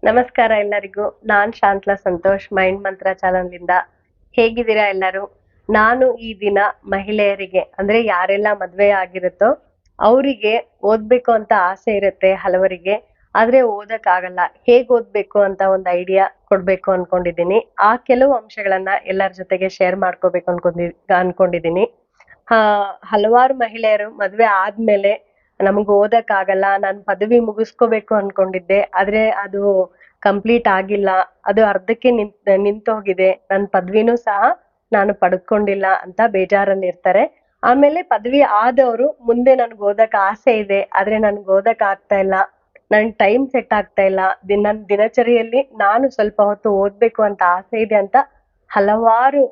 ನಮಸ್ಕಾರ ಎಲ್ಲರಿಗೂ. ನಾನ್ ಶಾಂತ್ಲಾ ಸಂತೋಷ್ ಮೈಂಡ್ ಮಂತ್ರ ಚಾನಲ್ನಿಂದ. ಹೇಗಿದ್ದೀರಾ ಎಲ್ಲರೂ? ನಾನು ಈ ದಿನ ಮಹಿಳೆಯರಿಗೆ ಅಂದ್ರೆ ಯಾರೆಲ್ಲ ಮದ್ವೆ ಆಗಿರುತ್ತೋ ಅವರಿಗೆ ಓದ್ಬೇಕು ಅಂತ ಆಸೆ ಇರುತ್ತೆ ಹಲವರಿಗೆ. ಆದ್ರೆ ಓದಕ್ಕಾಗಲ್ಲ. ಹೇಗ್ ಓದ್ಬೇಕು ಅಂತ ಒಂದು ಐಡಿಯಾ ಕೊಡ್ಬೇಕು ಅನ್ಕೊಂಡಿದೀನಿ. ಆ ಕೆಲವು ಅಂಶಗಳನ್ನ ಎಲ್ಲರ ಜೊತೆಗೆ ಶೇರ್ ಮಾಡ್ಕೋಬೇಕು ಅನ್ಕೊಂಡಿದೀನಿ. ಹಾ, ಹಲವಾರು ಮಹಿಳೆಯರು ಮದ್ವೆ ಆದ್ಮೇಲೆ ನಮ್ಗ್ ಓದಕ್ಕಾಗಲ್ಲ, ನಾನ್ ಪದವಿ ಮುಗಿಸ್ಕೋಬೇಕು ಅನ್ಕೊಂಡಿದ್ದೆ. ಆದ್ರೆ ಅದು ಕಂಪ್ಲೀಟ್ ಆಗಿಲ್ಲ. ಅದು ಅರ್ಧಕ್ಕೆ ನಿಂತೋಗಿದೆ. ನನ್ ಪದವಿನೂ ಸಹ ನಾನು ಪಡ್ಕೊಂಡಿಲ್ಲ ಅಂತ ಬೇಜಾರಲ್ಲಿರ್ತಾರೆ. ಆಮೇಲೆ ಪದವಿ ಆದವ್ರು ಮುಂದೆ ನನ್ಗ್ ಓದಕ್ ಆಸೆ ಇದೆ, ಆದ್ರೆ ನನ್ಗ್ ಓದಕ್ ಆಗ್ತಾ ಇಲ್ಲ. ನನ್ ಟೈಮ್ ಸೆಟ್ ಆಗ್ತಾ ಇಲ್ಲ. ನನ್ ದಿನಚರಿಯಲ್ಲಿ ನಾನು ಸ್ವಲ್ಪ ಹೊತ್ತು ಓದ್ಬೇಕು ಅಂತ ಆಸೆ ಇದೆ ಅಂತ ಹಲವಾರು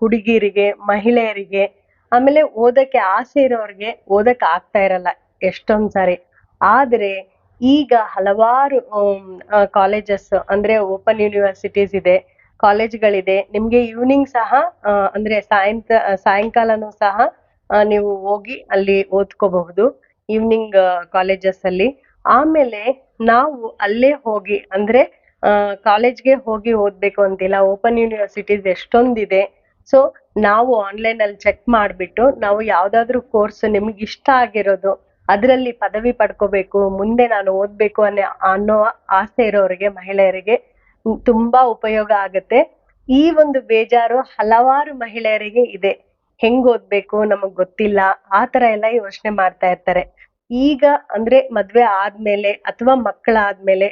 ಹುಡುಗಿಯರಿಗೆ, ಮಹಿಳೆಯರಿಗೆ, ಆಮೇಲೆ ಓದಕ್ಕೆ ಆಸೆ ಇರೋರ್ಗೆ ಓದಕ್ ಆಗ್ತಾ ಇರಲ್ಲ ಎಷ್ಟೊಂದ್ ಸಾರಿ. ಆದ್ರೆ ಈಗ ಹಲವಾರು ಕಾಲೇಜಸ್ ಅಂದ್ರೆ ಓಪನ್ ಯೂನಿವರ್ಸಿಟೀಸ್ ಇದೆ, ಕಾಲೇಜ್ಗಳಿದೆ. ನಿಮ್ಗೆ ಈವ್ನಿಂಗ್ ಸಹ ಅಂದ್ರೆ ಸಾಯಂಕಾಲನೂ ಸಹ ನೀವು ಹೋಗಿ ಅಲ್ಲಿ ಓದ್ಕೋಬಹುದು ಈವ್ನಿಂಗ್ ಕಾಲೇಜಸ್ ಅಲ್ಲಿ. ಆಮೇಲೆ ನಾವು ಅಲ್ಲೇ ಹೋಗಿ ಅಂದ್ರೆ ಕಾಲೇಜ್ಗೆ ಹೋಗಿ ಓದ್ಬೇಕು ಅಂತಿಲ್ಲ. ಓಪನ್ ಯೂನಿವರ್ಸಿಟೀಸ್ ಎಷ್ಟೊಂದಿದೆ. ಸೊ ನಾವು ಆನ್ಲೈನ್ ಅಲ್ಲಿ ಚೆಕ್ ಮಾಡ್ಬಿಟ್ಟು ನಾವು ಯಾವ್ದಾದ್ರು ಕೋರ್ಸ್ ನಿಮ್ಗೆ ಇಷ್ಟ ಆಗಿರೋದು ಅದ್ರಲ್ಲಿ ಪದವಿ ಪಡ್ಕೋಬೇಕು, ಮುಂದೆ ನಾನು ಓದ್ಬೇಕು ಅನ್ನೋ ಆಸೆ ಇರೋರಿಗೆ, ಮಹಿಳೆಯರಿಗೆ ತುಂಬಾ ಉಪಯೋಗ ಆಗತ್ತೆ. ಈ ಒಂದು ಬೇಜಾರು ಹಲವಾರು ಮಹಿಳೆಯರಿಗೆ ಇದೆ. ಹೆಂಗ್ ಓದ್ಬೇಕು ನಮಗ್ ಗೊತ್ತಿಲ್ಲ, ಆ ತರ ಎಲ್ಲ ಯೋಚನೆ ಮಾಡ್ತಾ ಇರ್ತಾರೆ. ಈಗ ಅಂದ್ರೆ ಮದ್ವೆ ಆದ್ಮೇಲೆ ಅಥವಾ ಮಕ್ಕಳಾದ್ಮೇಲೆ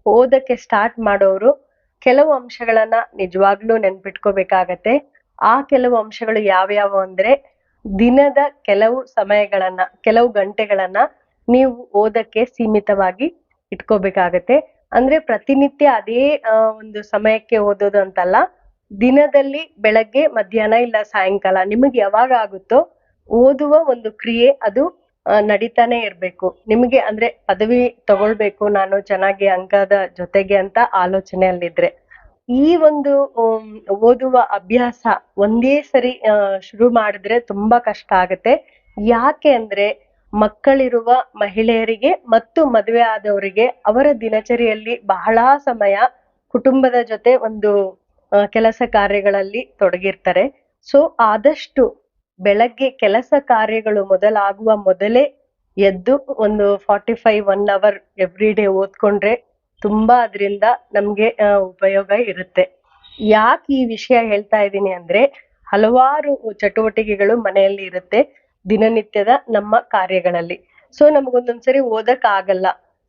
ಓದಕ್ಕೆ ಸ್ಟಾರ್ಟ್ ಮಾಡೋರು ಕೆಲವು ಅಂಶಗಳನ್ನ ನಿಜವಾಗ್ಲೂ ನೆನ್ಪಿಟ್ಕೋಬೇಕಾಗತ್ತೆ. ಆ ಕೆಲವು ಅಂಶಗಳು ಯಾವ್ಯಾವು ಅಂದ್ರೆ, ದಿನದ ಕೆಲವು ಸಮಯಗಳನ್ನ, ಕೆಲವು ಗಂಟೆಗಳನ್ನ ನೀವು ಓದಕ್ಕೆ ಸೀಮಿತವಾಗಿ ಇಟ್ಕೋಬೇಕಾಗತ್ತೆ. ಅಂದ್ರೆ ಪ್ರತಿನಿತ್ಯ ಅದೇ ಒಂದು ಸಮಯಕ್ಕೆ ಓದೋದು ಅಂತಲ್ಲ. ದಿನದಲ್ಲಿ ಬೆಳಗ್ಗೆ, ಮಧ್ಯಾಹ್ನ ಇಲ್ಲ ಸಾಯಂಕಾಲ ನಿಮಗೆ ಯಾವಾಗ ಆಗುತ್ತೋ ಓದುವ ಒಂದು ಕ್ರಿಯೆ ಅದು ನಡೀತಾನೆ ಇರ್ಬೇಕು. ನಿಮ್ಗೆ ಅಂದ್ರೆ ಪದವಿ ತಗೊಳ್ಬೇಕು ನಾನು ಚೆನ್ನಾಗಿ ಅಂಕದ ಜೊತೆಗೆ ಅಂತ ಆಲೋಚನೆಯಲ್ಲಿದ್ರೆ. ಈ ಒಂದು ಓದುವ ಅಭ್ಯಾಸ ಒಂದೇ ಸರಿ ಶುರು ಮಾಡಿದ್ರೆ ತುಂಬಾ ಕಷ್ಟ ಆಗತ್ತೆ. ಯಾಕೆ ಅಂದ್ರೆ ಮಕ್ಕಳಿರುವ ಮಹಿಳೆಯರಿಗೆ ಮತ್ತು ಮದುವೆ ಆದವರಿಗೆ ಅವರ ದಿನಚರಿಯಲ್ಲಿ ಬಹಳ ಸಮಯ ಕುಟುಂಬದ ಜೊತೆ ಒಂದು ಕೆಲಸ ಕಾರ್ಯಗಳಲ್ಲಿ ತೊಡಗಿರ್ತಾರೆ. ಸೊ ಆದಷ್ಟು ಬೆಳಗ್ಗೆ ಕೆಲಸ ಕಾರ್ಯಗಳು ಮೊದಲಾಗುವ ಮೊದಲೇ ಎದ್ದು ಒಂದು 45 1 ಅವರ್ ಎವ್ರಿ ಡೇ ಓದ್ಕೊಂಡ್ರೆ ತುಂಬಾ ಅದ್ರಿಂದ ನಮ್ಗೆ ಉಪಯೋಗ ಇರುತ್ತೆ. ಯಾಕೆ ಈ ವಿಷಯ ಹೇಳ್ತಾ ಇದ್ದೀನಿ ಅಂದ್ರೆ, ಹಲವಾರು ಚಟುವಟಿಕೆಗಳು ಮನೆಯಲ್ಲಿ ಇರುತ್ತೆ ದಿನನಿತ್ಯದ ನಮ್ಮ ಕಾರ್ಯಗಳಲ್ಲಿ. ಸೊ ನಮಗೊಂದೊಂದ್ಸರಿ ಓದಕ್ ಆಗಲ್ಲ.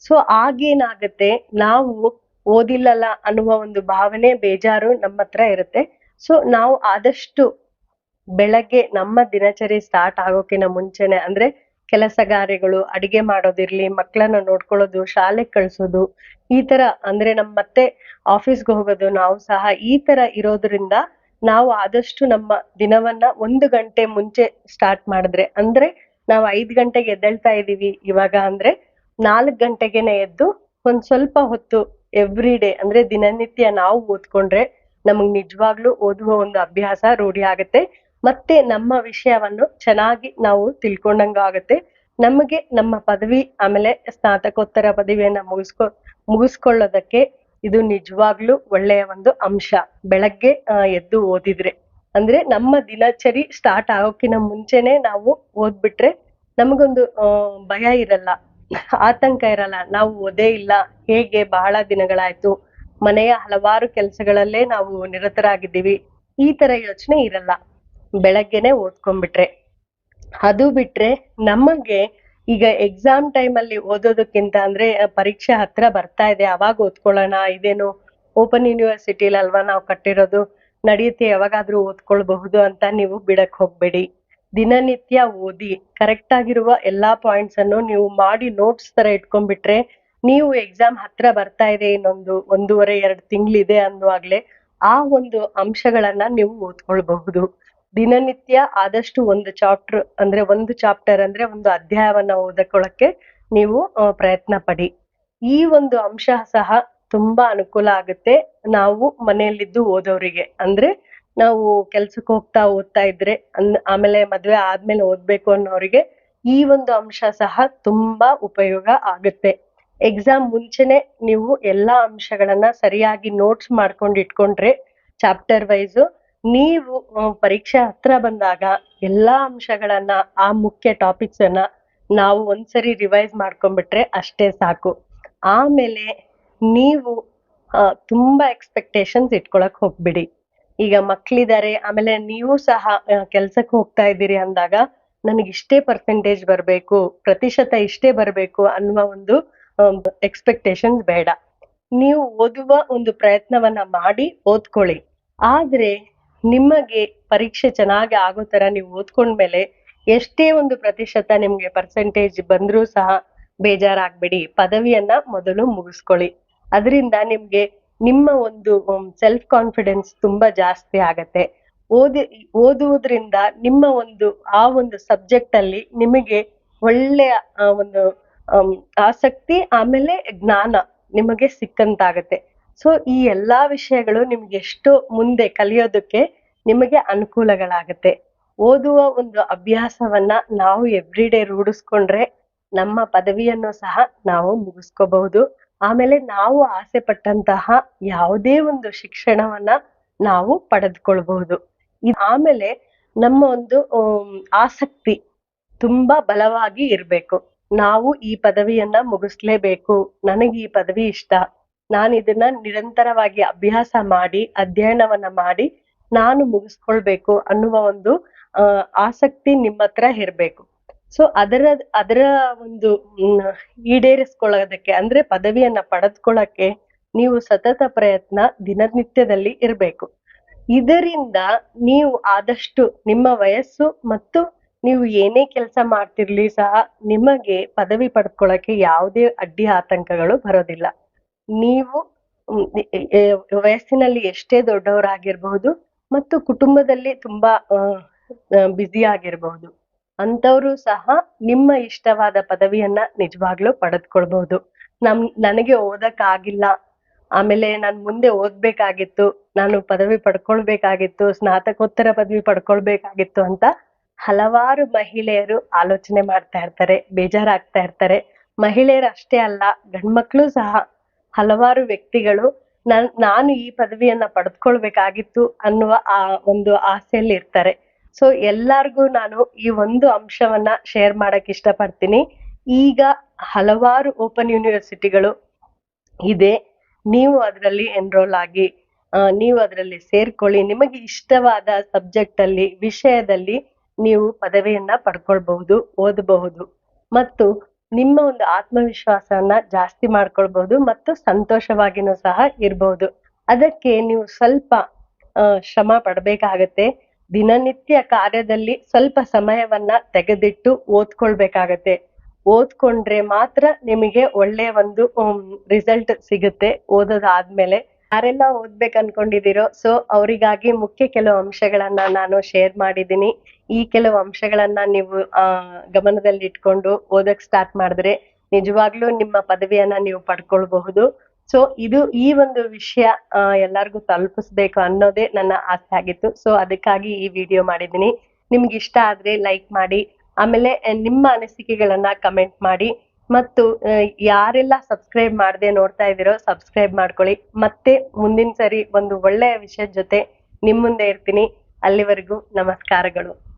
ಸೊ ಆಗೇನಾಗತ್ತೆ, ನಾವು ಓದಿಲ್ಲಲ್ಲ ಅನ್ನುವ ಒಂದು ಭಾವನೆ, ಬೇಜಾರು ನಮ್ಮ ಹತ್ರ ಇರುತ್ತೆ. ಸೊ ನಾವು ಆದಷ್ಟು ಬೆಳಗ್ಗೆ ನಮ್ಮ ದಿನಚರಿ ಸ್ಟಾರ್ಟ್ ಆಗೋಕಿನ ಮುಂಚೆನೆ ಅಂದ್ರೆ ಕೆಲಸ ಕಾರ್ಯಗಳು, ಅಡಿಗೆ ಮಾಡೋದಿರ್ಲಿ, ಮಕ್ಕಳನ್ನ ನೋಡ್ಕೊಳ್ಳೋದು, ಶಾಲೆಗ್ ಕಳ್ಸೋದು, ಈ ತರ ಅಂದ್ರೆ ಮತ್ತೆ ಆಫೀಸ್ಗೆ ಹೋಗೋದು ನಾವು ಸಹ, ಈ ತರ ಇರೋದ್ರಿಂದ ನಾವು ಆದಷ್ಟು ನಮ್ಮ ದಿನವನ್ನ 1 ಗಂಟೆ ಮುಂಚೆ ಸ್ಟಾರ್ಟ್ ಮಾಡಿದ್ರೆ, ಅಂದ್ರೆ ನಾವು 5 ಗಂಟೆಗೆ ಎದ್ದೇಳ್ತಾ ಇದೀವಿ ಇವಾಗ ಅಂದ್ರೆ 4 ಗಂಟೆಗೆನೆ ಎದ್ದು ಒಂದ್ ಸ್ವಲ್ಪ ಹೊತ್ತು ಎವ್ರಿ ಡೇ ಅಂದ್ರೆ ದಿನನಿತ್ಯ ನಾವು ಓದ್ಕೊಂಡ್ರೆ ನಮಗ್ ನಿಜವಾಗ್ಲೂ ಓದುವ ಒಂದು ಅಭ್ಯಾಸ ರೂಢಿ ಆಗತ್ತೆ. ಮತ್ತೆ ನಮ್ಮ ವಿಷಯವನ್ನು ಚೆನ್ನಾಗಿ ನಾವು ತಿಳ್ಕೊಂಡಂಗೂ ಆಗತ್ತೆ. ನಮಗೆ ನಮ್ಮ ಪದವಿ ಆಮೇಲೆ ಸ್ನಾತಕೋತ್ತರ ಪದವಿಯನ್ನ ಮುಗಿಸ್ಕೊಳ್ಳೋದಕ್ಕೆ ಇದು ನಿಜವಾಗ್ಲೂ ಒಳ್ಳೆಯ ಒಂದು ಅಂಶ. ಬೆಳಗ್ಗೆ ಎದ್ದು ಓದಿದ್ರೆ ಅಂದ್ರೆ ನಮ್ಮ ದಿನಚರಿ ಸ್ಟಾರ್ಟ್ ಆಗೋಕಿನ ಮುಂಚೆನೆ ನಾವು ಓದ್ಬಿಟ್ರೆ ನಮಗೊಂದು ಭಯ ಇರಲ್ಲ, ಆತಂಕ ಇರಲ್ಲ. ನಾವು ಓದೇ ಇಲ್ಲ, ಹೇಗೆ ಬಹಳ ದಿನಗಳಾಯ್ತು, ಮನೆಯ ಹಲವಾರು ಕೆಲ್ಸಗಳಲ್ಲೇ ನಾವು ನಿರತರಾಗಿದ್ದೀವಿ, ಈ ತರ ಯೋಚನೆ ಇರಲ್ಲ ಬೆಳಗ್ಗೆನೆ ಓದ್ಕೊಂಡ್ಬಿಟ್ರೆ. ಅದು ಬಿಟ್ರೆ ನಮಗೆ ಈಗ ಎಕ್ಸಾಮ್ ಟೈಮ್ ಅಲ್ಲಿ ಓದೋದಕ್ಕಿಂತ ಅಂದ್ರೆ ಪರೀಕ್ಷೆ ಹತ್ರ ಬರ್ತಾ ಇದೆ ಅವಾಗ ಓದ್ಕೊಳ್ಳೋಣ, ಇದೇನು ಓಪನ್ ಯೂನಿವರ್ಸಿಟಿಲಿ ಅಲ್ವಾ ನಾವು ಕಟ್ಟಿರೋದು, ನಡೆಯುತ್ತೆ ಯಾವಾಗಾದ್ರೂ ಓದ್ಕೊಳ್ಬಹುದು ಅಂತ ನೀವು ಬಿಡಕ್ ಹೋಗ್ಬೇಡಿ. ದಿನನಿತ್ಯ ಓದಿ ಕರೆಕ್ಟ್ ಆಗಿರುವ ಎಲ್ಲಾ ಪಾಯಿಂಟ್ಸ್ ಅನ್ನು ನೀವು ಮಾಡಿ ನೋಟ್ಸ್ ತರ ಇಟ್ಕೊಂಡ್ಬಿಟ್ರೆ, ನೀವು ಎಕ್ಸಾಮ್ ಹತ್ರ ಬರ್ತಾ ಇದೆ, ಇನ್ನೊಂದು 1.5-2 ತಿಂಗಳಿದೆ ಅನ್ನುವಾಗ್ಲೇ ಆ ಒಂದು ಅಂಶಗಳನ್ನ ನೀವು ಓದ್ಕೊಳ್ಬಹುದು. ದಿನನಿತ್ಯ ಆದಷ್ಟು ಒಂದು ಚಾಪ್ಟರ್ ಅಂದ್ರೆ ಒಂದು ಅಧ್ಯಾಯವನ್ನ ಓದಕೊಳ್ಳಕ್ಕೆ ನೀವು ಪ್ರಯತ್ನ ಪಡಿ. ಈ ಒಂದು ಅಂಶ ಸಹ ತುಂಬಾ ಅನುಕೂಲ ಆಗುತ್ತೆ ನಾವು ಮನೆಯಲ್ಲಿದ್ದು ಓದೋರಿಗೆ. ಅಂದ್ರೆ ನಾವು ಕೆಲ್ಸಕ್ಕೆ ಹೋಗ್ತಾ ಓದ್ತಾ ಇದ್ರೆ ಆಮೇಲೆ ಮದ್ವೆ ಆದ್ಮೇಲೆ ಓದ್ಬೇಕು ಅನ್ನೋರಿಗೆ ಈ ಒಂದು ಅಂಶ ಸಹ ತುಂಬಾ ಉಪಯೋಗ ಆಗುತ್ತೆ. ಎಕ್ಸಾಮ್ ಮುಂಚೆನೆ ನೀವು ಎಲ್ಲಾ ಅಂಶಗಳನ್ನ ಸರಿಯಾಗಿ ನೋಟ್ಸ್ ಮಾಡ್ಕೊಂಡು ಇಟ್ಕೊಂಡ್ರೆ ಚಾಪ್ಟರ್ ವೈಸ್ ನೀವು ಪರೀಕ್ಷೆ ಹತ್ರ ಬಂದಾಗ ಎಲ್ಲಾ ಅಂಶಗಳನ್ನ ಆ ಮುಖ್ಯ ಟಾಪಿಕ್ಸ್ ಅನ್ನ ನಾವು ಒಂದ್ಸರಿ ರಿವೈಸ್ ಮಾಡ್ಕೊಂಡ್ಬಿಟ್ರೆ ಅಷ್ಟೇ ಸಾಕು. ಆಮೇಲೆ ನೀವು ತುಂಬಾ ಎಕ್ಸ್ಪೆಕ್ಟೇಷನ್ಸ್ ಇಟ್ಕೊಳಕ್ ಹೋಗ್ಬಿಡಿ. ಈಗ ಮಕ್ಳಿದಾರೆ, ಆಮೇಲೆ ನೀವು ಸಹ ಕೆಲ್ಸಕ್ಕೆ ಹೋಗ್ತಾ ಇದ್ದೀರಿ ಅಂದಾಗ ನನಗೆ ಇಷ್ಟೇ ಪರ್ಸೆಂಟೇಜ್ ಬರ್ಬೇಕು, ಪ್ರತಿಶತ ಇಷ್ಟೇ ಬರ್ಬೇಕು ಅನ್ನುವ ಒಂದು ಎಕ್ಸ್ಪೆಕ್ಟೇಷನ್ಸ್ ಬೇಡ. ನೀವು ಓದುವ ಒಂದು ಪ್ರಯತ್ನವನ್ನ ಮಾಡಿ ಓದ್ಕೊಳ್ಳಿ. ಆದ್ರೆ ನಿಮಗೆ ಪರೀಕ್ಷೆ ಚೆನ್ನಾಗಿ ಆಗೋ ತರ ನೀವು ಓದ್ಕೊಂಡ್ಮೇಲೆ ಎಷ್ಟೇ ಒಂದು ಪ್ರತಿಶತ ನಿಮ್ಗೆ ಪರ್ಸೆಂಟೇಜ್ ಬಂದ್ರೂ ಸಹ ಬೇಜಾರಾಗ್ಬೇಡಿ. ಪದವಿಯನ್ನ ಮೊದಲು ಮುಗಿಸ್ಕೊಳ್ಳಿ. ಅದರಿಂದ ನಿಮ್ಗೆ ನಿಮ್ಮ ಒಂದು ಸೆಲ್ಫ್ ಕಾನ್ಫಿಡೆನ್ಸ್ ತುಂಬಾ ಜಾಸ್ತಿ ಆಗತ್ತೆ. ಓದುವುದ್ರಿಂದ ನಿಮ್ಮ ಆ ಒಂದು ಸಬ್ಜೆಕ್ಟ್ ಅಲ್ಲಿ ನಿಮಗೆ ಒಳ್ಳೆಯ ಒಂದು ಆಸಕ್ತಿ ಆಮೇಲೆ ಜ್ಞಾನ ನಿಮಗೆ ಸಿಕ್ಕಂತಾಗತ್ತೆ. ಸೊ ಈ ಎಲ್ಲಾ ವಿಷಯಗಳು ನಿಮ್ಗೆ ಎಷ್ಟೋ ಮುಂದೆ ಕಲಿಯೋದಕ್ಕೆ ನಿಮಗೆ ಅನುಕೂಲಗಳಾಗತ್ತೆ. ಓದುವ ಒಂದು ಅಭ್ಯಾಸವನ್ನ ನಾವು ಎವ್ರಿ ಡೇ ರೂಢಿಸ್ಕೊಂಡ್ರೆ ನಮ್ಮ ಪದವಿಯನ್ನು ಸಹ ನಾವು ಮುಗಿಸ್ಕೋಬಹುದು. ಆಮೇಲೆ ನಾವು ಆಸೆ ಪಟ್ಟಂತಹ ಯಾವುದೇ ಒಂದು ಶಿಕ್ಷಣವನ್ನ ನಾವು ಪಡೆದುಕೊಳ್ಬಹುದು. ಆಮೇಲೆ ನಮ್ಮ ಒಂದು ಆಸಕ್ತಿ ತುಂಬಾ ಬಲವಾಗಿ ಇರ್ಬೇಕು. ನಾವು ಈ ಪದವಿಯನ್ನ ಮುಗಿಸ್ಲೇಬೇಕು, ನನಗೆ ಈ ಪದವಿ ಇಷ್ಟ, ನಾನು ಇದನ್ನ ನಿರಂತರವಾಗಿ ಅಭ್ಯಾಸ ಮಾಡಿ ಅಧ್ಯಯನವನ್ನ ಮಾಡಿ ನಾನು ಮುಗಿಸ್ಕೊಳ್ಬೇಕು ಅನ್ನುವ ಒಂದು ಆಸಕ್ತಿ ನಿಮ್ಮ ಹತ್ರ ಇರ್ಬೇಕು. ಸೊ ಅದರ ಒಂದು ಈಡೇರಿಸ್ಕೊಳ್ಳೋದಕ್ಕೆ ಅಂದ್ರೆ ಪದವಿಯನ್ನ ಪಡೆದುಕೊಳ್ಳಕ್ಕೆ ನೀವು ಸತತ ಪ್ರಯತ್ನ ದಿನನಿತ್ಯದಲ್ಲಿ ಇರ್ಬೇಕು. ಇದರಿಂದ ನೀವು ಆದಷ್ಟು ನಿಮ್ಮ ವಯಸ್ಸು ಮತ್ತು ನೀವು ಏನೇ ಕೆಲಸ ಮಾಡ್ತಿರ್ಲಿ ಸಹ ನಿಮಗೆ ಪದವಿ ಪಡ್ಕೊಳಕ್ಕೆ ಯಾವುದೇ ಅಡ್ಡಿ ಆತಂಕಗಳು ಬರೋದಿಲ್ಲ. ನೀವು ವಯಸ್ಸಿನಲ್ಲಿ ಎಷ್ಟೇ ದೊಡ್ಡವರಾಗಿರ್ಬಹುದು ಮತ್ತು ಕುಟುಂಬದಲ್ಲಿ ತುಂಬಾ ಬ್ಯುಸಿ ಆಗಿರ್ಬಹುದು, ಅಂಥವ್ರು ಸಹ ನಿಮ್ಮ ಇಷ್ಟವಾದ ಪದವಿಯನ್ನ ನಿಜವಾಗ್ಲೂ ಪಡೆದುಕೊಳ್ಬಹುದು. ನನಗೆ ಓದಕ್ ಆಗಿಲ್ಲ, ಆಮೇಲೆ ನಾನ್ ಮುಂದೆ ಓದ್ಬೇಕಾಗಿತ್ತು, ನಾನು ಪದವಿ ಪಡ್ಕೊಳ್ಬೇಕಾಗಿತ್ತು, ಸ್ನಾತಕೋತ್ತರ ಪದವಿ ಪಡ್ಕೊಳ್ಬೇಕಾಗಿತ್ತು ಅಂತ ಹಲವಾರು ಮಹಿಳೆಯರು ಆಲೋಚನೆ ಮಾಡ್ತಾ ಇರ್ತಾರೆ, ಬೇಜಾರಾಗ್ತಾ ಇರ್ತಾರೆ. ಮಹಿಳೆಯರು ಅಷ್ಟೇ ಅಲ್ಲ, ಗಂಡ್ಮಕ್ಳು ಸಹ ಹಲವಾರು ವ್ಯಕ್ತಿಗಳು ನಾನು ಈ ಪದವಿಯನ್ನ ಪಡೆದುಕೊಳ್ಬೇಕಾಗಿತ್ತು ಅನ್ನುವ ಆ ಒಂದು ಆಸೆಯಲ್ಲಿ ಇರ್ತಾರೆ. ಸೊ ಎಲ್ಲಾರ್ಗೂ ನಾನು ಈ ಒಂದು ಅಂಶವನ್ನ ಶೇರ್ ಮಾಡಕ್ ಇಷ್ಟಪಡ್ತೀನಿ. ಈಗ ಹಲವಾರು ಓಪನ್ ಯೂನಿವರ್ಸಿಟಿಗಳು ಇದೆ, ನೀವು ಅದರಲ್ಲಿ ಎನ್ರೋಲ್ ಆಗಿ ನೀವು ಅದರಲ್ಲಿ ಸೇರ್ಕೊಳ್ಳಿ. ನಿಮಗೆ ಇಷ್ಟವಾದ ಸಬ್ಜೆಕ್ಟ್ ಅಲ್ಲಿ ವಿಷಯದಲ್ಲಿ ನೀವು ಪದವಿಯನ್ನ ಪಡ್ಕೊಳ್ಬಹುದು, ಓದಬಹುದು ಮತ್ತು ನಿಮ್ಮ ಒಂದು ಆತ್ಮವಿಶ್ವಾಸವನ್ನ ಜಾಸ್ತಿ ಮಾಡ್ಕೊಳ್ಬಹುದು ಮತ್ತು ಸಂತೋಷವಾಗಿನೂ ಸಹ ಇರ್ಬಹುದು. ಅದಕ್ಕೆ ನೀವು ಸ್ವಲ್ಪ ಶ್ರಮ ಪಡ್ಬೇಕಾಗತ್ತೆ. ದಿನನಿತ್ಯ ಕಾರ್ಯದಲ್ಲಿ ಸ್ವಲ್ಪ ಸಮಯವನ್ನ ತೆಗೆದಿಟ್ಟು ಓದ್ಕೊಳ್ಬೇಕಾಗತ್ತೆ. ಓದ್ಕೊಂಡ್ರೆ ಮಾತ್ರ ನಿಮಗೆ ಒಳ್ಳೆಯ ಒಂದು ರಿಸಲ್ಟ್ ಸಿಗುತ್ತೆ ಓದೋದಾದ್ಮೇಲೆ. ಯಾರೆಲ್ಲ ಓದ್ಬೇಕು ಅನ್ಕೊಂಡಿದೀರೋ ಸೊ ಅವರಿಗಾಗಿ ಮುಖ್ಯ ಕೆಲವು ಅಂಶಗಳನ್ನ ನಾನು ಶೇರ್ ಮಾಡಿದ್ದೀನಿ. ಈ ಕೆಲವು ಅಂಶಗಳನ್ನ ನೀವು ಗಮನದಲ್ಲಿ ಇಟ್ಕೊಂಡು ಓದಕ್ ಸ್ಟಾರ್ಟ್ ಮಾಡಿದ್ರೆ ನಿಜವಾಗ್ಲೂ ನಿಮ್ಮ ಪದವಿಯನ್ನ ನೀವು ಪಡ್ಕೊಳ್ಬಹುದು. ಸೊ ಈ ಒಂದು ವಿಷಯ ಎಲ್ಲಾರ್ಗು ತಲುಪಿಸ್ಬೇಕು ಅನ್ನೋದೇ ನನ್ನ ಆಸೆ ಆಗಿತ್ತು. ಸೊ ಅದಕ್ಕಾಗಿ ಈ ವಿಡಿಯೋ ಮಾಡಿದ್ದೀನಿ. ನಿಮ್ಗೆ ಇಷ್ಟ ಆದ್ರೆ ಲೈಕ್ ಮಾಡಿ, ಆಮೇಲೆ ನಿಮ್ಮ ಅನಿಸಿಕೆಗಳನ್ನ ಕಮೆಂಟ್ ಮಾಡಿ ಮತ್ತು ಯಾರೆಲ್ಲ ಸಬ್ಸ್ಕ್ರೈಬ್ ಮಾಡದೆ ನೋಡ್ತಾ ಇದೀರೋ ಸಬ್ಸ್ಕ್ರೈಬ್ ಮಾಡ್ಕೊಳ್ಳಿ. ಮತ್ತೆ ಮುಂದಿನ ಸರಿ ಒಂದು ಒಳ್ಳೆಯ ವಿಷಯದ ಜೊತೆ ನಿಮ್ ಮುಂದೆ ಇರ್ತೀನಿ. ಅಲ್ಲಿವರೆಗೂ ನಮಸ್ಕಾರಗಳು.